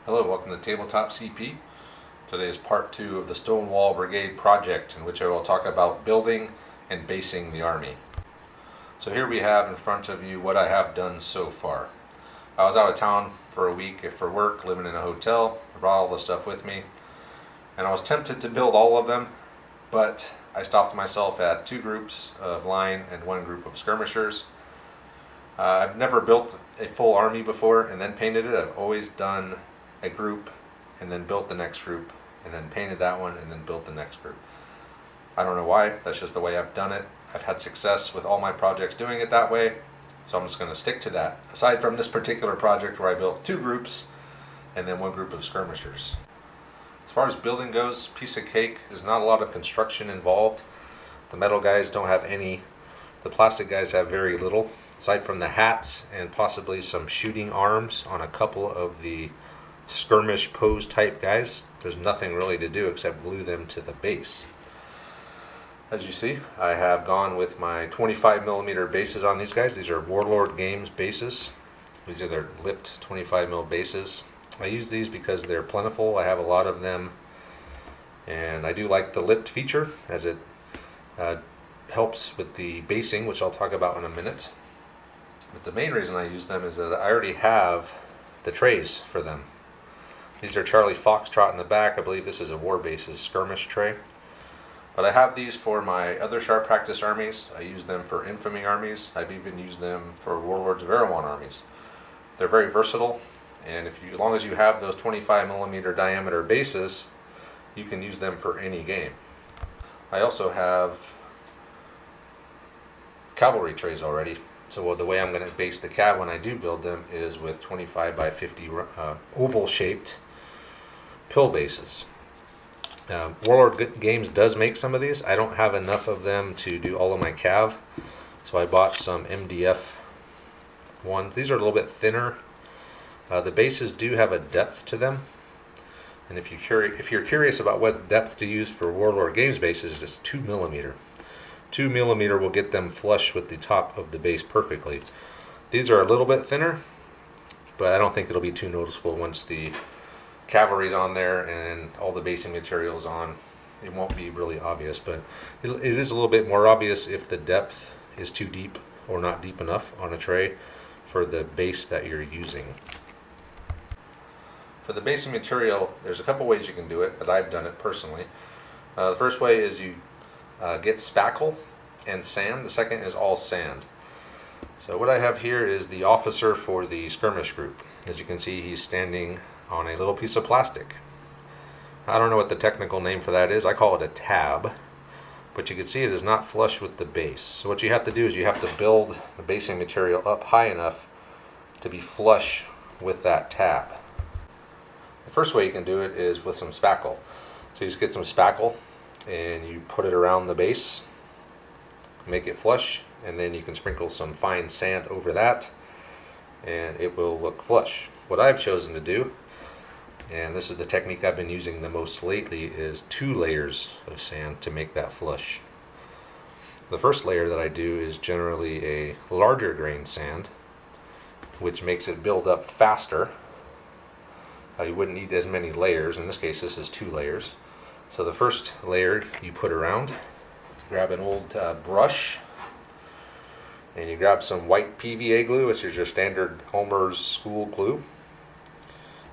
Hello, welcome to Tabletop CP. Today is part 2 of the Stonewall Brigade project, in which I will talk about building and basing the Army. So here we have in front of you what I have done so far. I was out of town for a week for work, living in a hotel. I brought all the stuff with me, and I was tempted to build all of them, but I stopped myself at 2 groups of line and 1 group of skirmishers. I've never built a full army before and then painted it. I've always done a group and then built the next group and then painted that one and then built the next group. I don't know why, that's just the way I've done it. I've had success with all my projects doing it that way, so I'm just going to stick to that. Aside from this particular project where I built 2 groups and then 1 group of skirmishers. As far as building goes, piece of cake. There's not a lot of construction involved. The metal guys don't have any. The plastic guys have very little. Aside from the hats and possibly some shooting arms on a couple of the skirmish pose type guys, there's nothing really to do except glue them to the base. As you see, I have gone with my 25mm bases on these guys. These are Warlord Games bases. These are their lipped 25mm bases. I use these because they're plentiful. I have a lot of them, and I do like the lipped feature as it helps with the basing, which I'll talk about in a minute. But the main reason I use them is that I already have the trays for them. These are Charlie Foxtrot in the back. I believe this is a War Bases skirmish tray. But I have these for my other sharp practice armies. I use them for infamy armies. I've even used them for Warlords of Erewhon armies. They're very versatile, and as long as you have those 25mm diameter bases, you can use them for any game. I also have cavalry trays already. So the way I'm going to base the cav when I do build them is with 25 by 50 oval shaped pill bases. Warlord Games does make some of these. I don't have enough of them to do all of my cav, so I bought some MDF ones. These are a little bit thinner. The bases do have a depth to them, and if you're curious about what depth to use for Warlord Games bases, it's 2mm. 2mm will get them flush with the top of the base perfectly. These are a little bit thinner, but I don't think it'll be too noticeable once the cavalry's on there and all the basing material is on. It won't be really obvious, but it is a little bit more obvious if the depth is too deep or not deep enough on a tray for the base that you're using. For the basing material, there's a couple ways you can do it, but I've done it personally. The first way is you get spackle and sand. The second is all sand. So what I have here is the officer for the skirmish group. As you can see, he's standing on a little piece of plastic. I don't know what the technical name for that is. I call it a tab, but you can see it is not flush with the base. So what you have to do is you have to build the basing material up high enough to be flush with that tab. The first way you can do it is with some spackle. So you just get some spackle and you put it around the base, make it flush, and then you can sprinkle some fine sand over that and it will look flush. What I've chosen to do, and this is the technique I've been using the most lately, is 2 layers of sand to make that flush. The first layer that I do is generally a larger grain sand, which makes it build up faster. You wouldn't need as many layers. In this case, this is 2 layers. So the first layer you put around, grab an old brush, and you grab some white PVA glue, which is your standard Homer's school glue,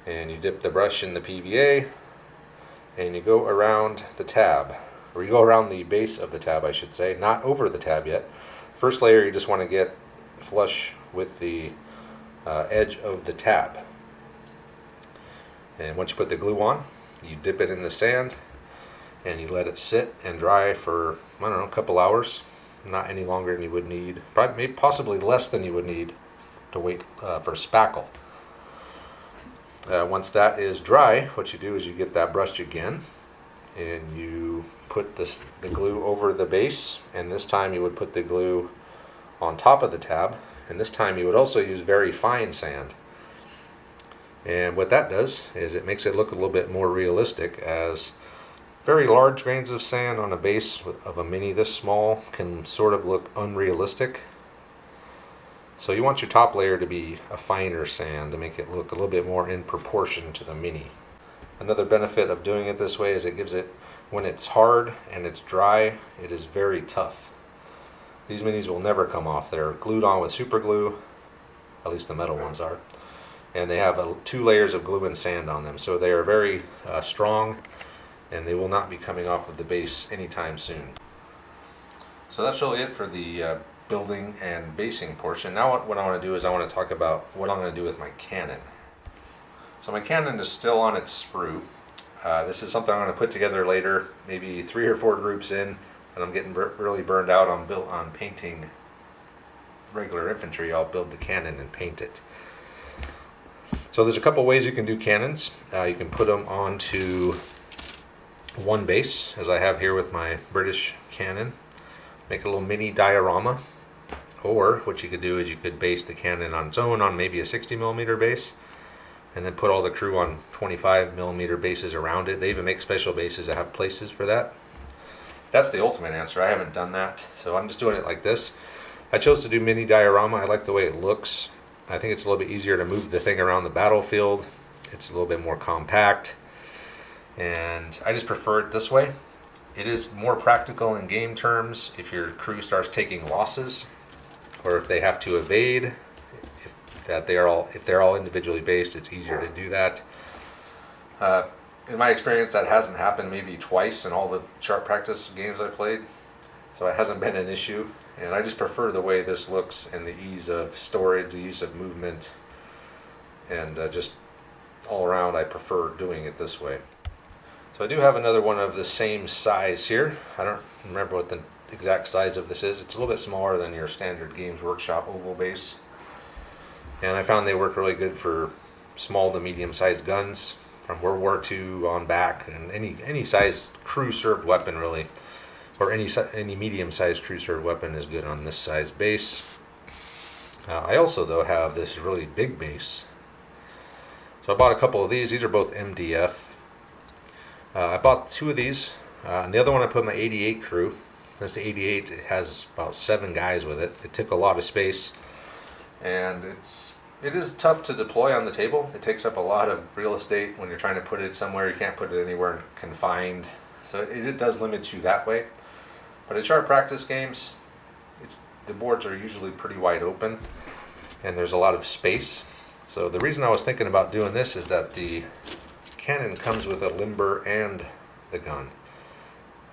and you dip the brush in the PVA, and you go around the tab, or you go around the base of the tab, I should say, not over the tab yet. First layer you just want to get flush with the edge of the tab, and once you put the glue on, you dip it in the sand and you let it sit and dry for, I don't know, a couple hours. Not any longer than you would need, probably, possibly less than you would need to wait for spackle. Once that is dry, what you do is you get that brush again and you put the glue over the base, and this time you would put the glue on top of the tab, and this time you would also use very fine sand. And what that does is it makes it look a little bit more realistic, as very large grains of sand on a base of a mini this small can sort of look unrealistic. So you want your top layer to be a finer sand to make it look a little bit more in proportion to the mini. Another benefit of doing it this way is it gives it, when it's hard and it's dry, it is very tough. These minis will never come off. They're glued on with super glue, at least the metal ones are. And they have 2 layers of glue and sand on them. So they are very strong, and they will not be coming off of the base anytime soon. So that's really it for the building and basing portion. Now what I want to do is I want to talk about what I'm going to do with my cannon. So my cannon is still on its sprue. This is something I'm going to put together later, maybe 3 or 4 groups in, and I'm getting really burned out on painting regular infantry. I'll build the cannon and paint it. So there's a couple ways you can do cannons. You can put them onto one base, as I have here with my British cannon. Make a little mini diorama. Or what you could do is you could base the cannon on its own on maybe a 60mm base, and then put all the crew on 25mm bases around it. They even make special bases that have places for that. That's the ultimate answer. I haven't done that, so I'm just doing it like this. I chose to do mini diorama. I like the way it looks. I think it's a little bit easier to move the thing around the battlefield. It's a little bit more compact, and I just prefer it this way. It is more practical in game terms if your crew starts taking losses, or if they have to evade. If they're all individually based, it's easier to do that. In my experience, that hasn't happened maybe twice in all the sharp practice games I've played, so it hasn't been an issue. And I just prefer the way this looks and the ease of storage, the ease of movement, and just all around I prefer doing it this way. So I do have another one of the same size here. I don't remember what the exact size of this is. It's a little bit smaller than your standard Games Workshop oval base. And I found they work really good for small to medium sized guns from World War II on back, and any size crew served weapon really, or any medium sized crew served weapon is good on this size base. I also though have this really big base. So I bought a couple of these. These are both MDF. I bought 2 of these, and the other one I put my 88 crew. Since the 88, it has about 7 guys with it. It took a lot of space, and it is tough to deploy on the table. It takes up a lot of real estate when you're trying to put it somewhere. You can't put it anywhere confined, so it does limit you that way. But in sharp practice games, the boards are usually pretty wide open, and there's a lot of space. So the reason I was thinking about doing this is that the cannon comes with a limber and the gun.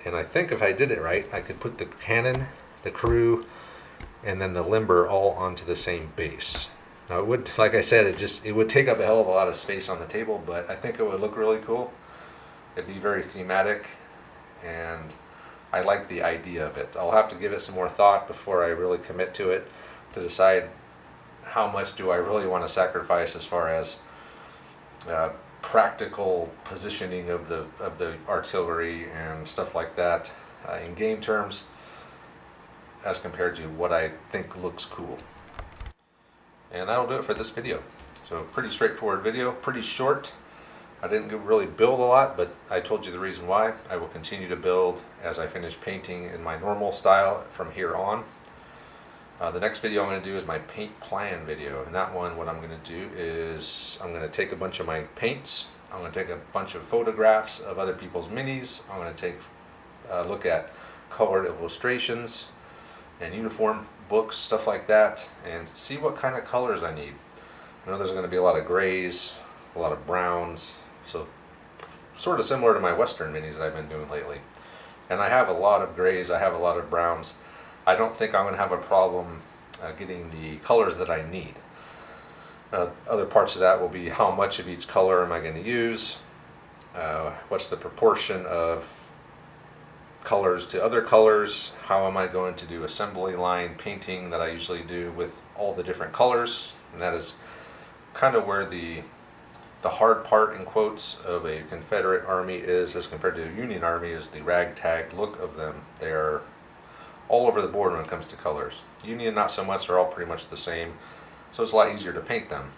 And I think if I did it right, I could put the cannon, the crew, and then the limber all onto the same base. Now it would, like I said, it would take up a hell of a lot of space on the table, but I think it would look really cool. It'd be very thematic, and I like the idea of it. I'll have to give it some more thought before I really commit to it, to decide how much do I really want to sacrifice as far as practical positioning of the artillery and stuff like that in game terms, as compared to what I think looks cool. And that'll do it for this video. So pretty straightforward video, pretty short. I didn't really build a lot, but I told you the reason why. I will continue to build as I finish painting in my normal style from here on. The next video I'm going to do is my paint plan video, and that one, what I'm going to do is I'm going to take a bunch of my paints, I'm going to take a bunch of photographs of other people's minis, I'm going to take a look at colored illustrations and uniform books, stuff like that, and see what kind of colors I need. I know there's going to be a lot of grays, a lot of browns, so sort of similar to my Western minis that I've been doing lately. And I have a lot of grays, I have a lot of browns. I don't think I'm going to have a problem getting the colors that I need. Other parts of that will be how much of each color am I going to use, what's the proportion of colors to other colors, how am I going to do assembly line painting that I usually do with all the different colors. And that is kind of where the hard part, in quotes, of a Confederate army is as compared to a Union army, is the ragtag look of them. They are all over the board when it comes to colors. Union not so much, they're all pretty much the same, so it's a lot easier to paint them.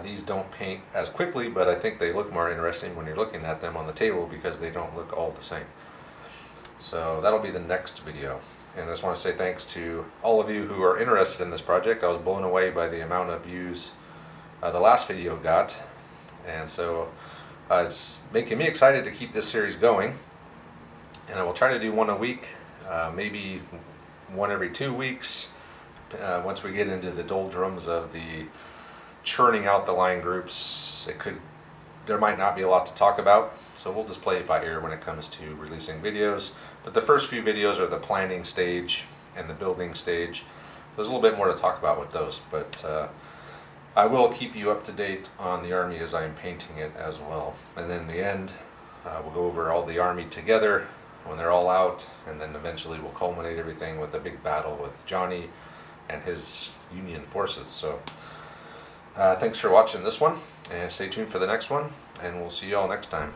These don't paint as quickly, but I think they look more interesting when you're looking at them on the table because they don't look all the same. So that'll be the next video. And I just want to say thanks to all of you who are interested in this project. I was blown away by the amount of views the last video got, and so it's making me excited to keep this series going. And I will try to do one a week, maybe one every 2 weeks. Once we get into the doldrums of the churning out the line groups, there might not be a lot to talk about, so we'll just play it by ear when it comes to releasing videos. But the first few videos are the planning stage and the building stage. There's a little bit more to talk about with those, but I will keep you up to date on the Army as I am painting it as well. And then in the end, we'll go over all the Army together when they're all out, and then eventually we'll culminate everything with a big battle with Johnny and his Union forces. So thanks for watching this one, and stay tuned for the next one, and we'll see you all next time.